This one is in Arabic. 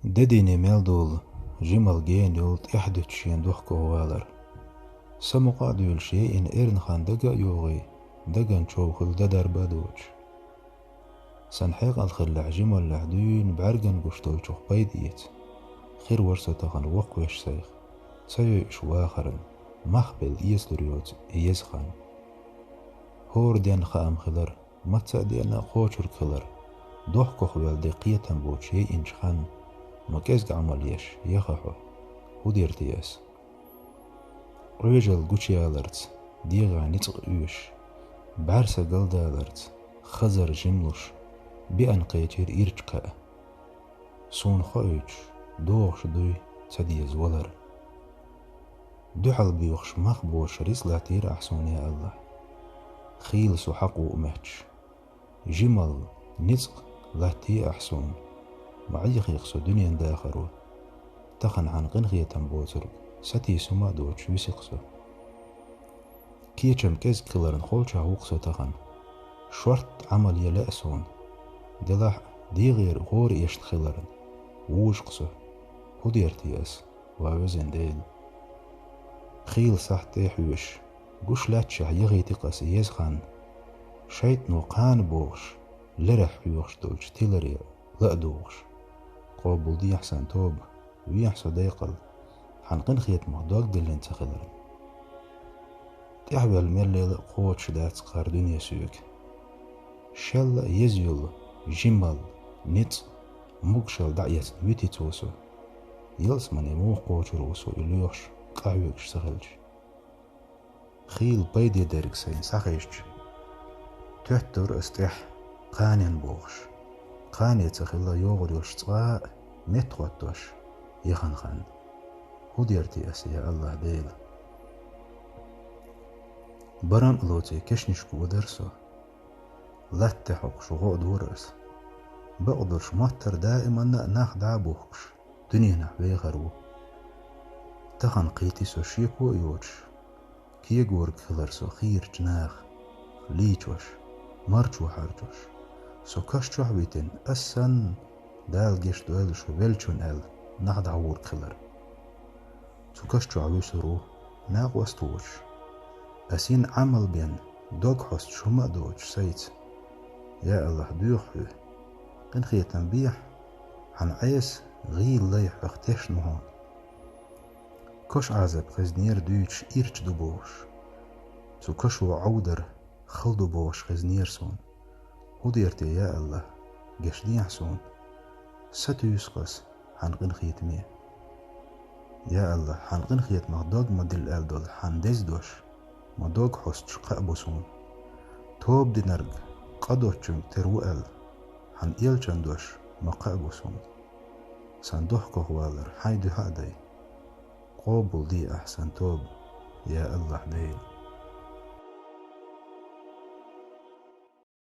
دديني ميلدول جمل جين يولت إحدث دوخ كوالر سمقا دول شيء إن إرن خان دقا يوغي دقا نشوخل ددر بدوش سنحيق الخلع جمل لعدين بعرقن قشتوي شوخ بيديت خير ورسة تغن وقوش سيخ سيوش واخرن مخبل يسلريوت يزخن هور دين خام خلر متسا دينا خوشر خلر دوخ كوخوال دقية بوش يي إنش خان مكيز عمليش يخحو وديرتياس رجل قوشيالرت ديغا نتق ايش بعرسة قلدالرت خزر جملش بأن قيتير إيرجقا سون خويش دوغش دوي تديز ولر دوحل بيوخش مخبوش ريسلا تير أحسون يا الله خيل سو حقو أمهش جمل نتق لاتي أحسون معيخ يقصو دنيا داخرو تخن عن قنخية تنبوترك ستي سما دوش ويسقسو كيشم كيز كلرن خولشا وقسو تخن شورت عمل يلأسون دلح دي غير غور يشت خلرن ووش قسو هديرتياس وعوزن ديل خيل صح تيحوش قوش لاتشا يغي تقس يزخن شايت نوقان بوغش لرح يوغش دوش تيلري لا دوغش قابل دي أحسن توب ويحسو ديقل حنقن خيت مهدوك دلين تخلرن تحوى المرلي قوت شدات قار دنيا سيوك شل يزيول جمال نت مقشل دعيت ويتي توسو يلس مني مو قوت روسو إليوش قاويكش سخلش خيل بيدي دارك سين ساقيش تحتر استح قانين بوغش قاني تخلا يوغر يشتغاء متوتوش يخن خان هديرتي أسيا الله ديل بران لوتي كشنشكو ودرسو لا تحق شغو دورس بقدرش مهتر دائما ناخ دعبوكش دنيا نحوي غرو تخن قيتي سو شيكو يوش كي يقورك خلرسو خير جناخ ليچوش مرچو حرچوش سو كشچو حويتن أسن دال جيش دوال شو بلچون ال ناخ دعور خلر سو كشچو عويسو رو ناق وستوش أسين عمل بين دوغ حست شما دوش سيت يا الله دوخي قن خي تنبيح عن عيس غيل ليح اختيش نهون كش عزب خزنير دوش إيرش دوبوش سو كشو عودر خلدو بوش خزنير سون وديرتي يا الله قش دي حسون ستو يسقس عن قن خيتمي يا الله عن قن خيت مغدوغ مدل الدول عن ديز دوش مدوغ حست شقاء بسون توب دي نرق قدوشن تروال عن إيلشن دوش مقاء بسون صندوق كوالر حيدو هادي قوبل دي أحسن توب يا الله ديل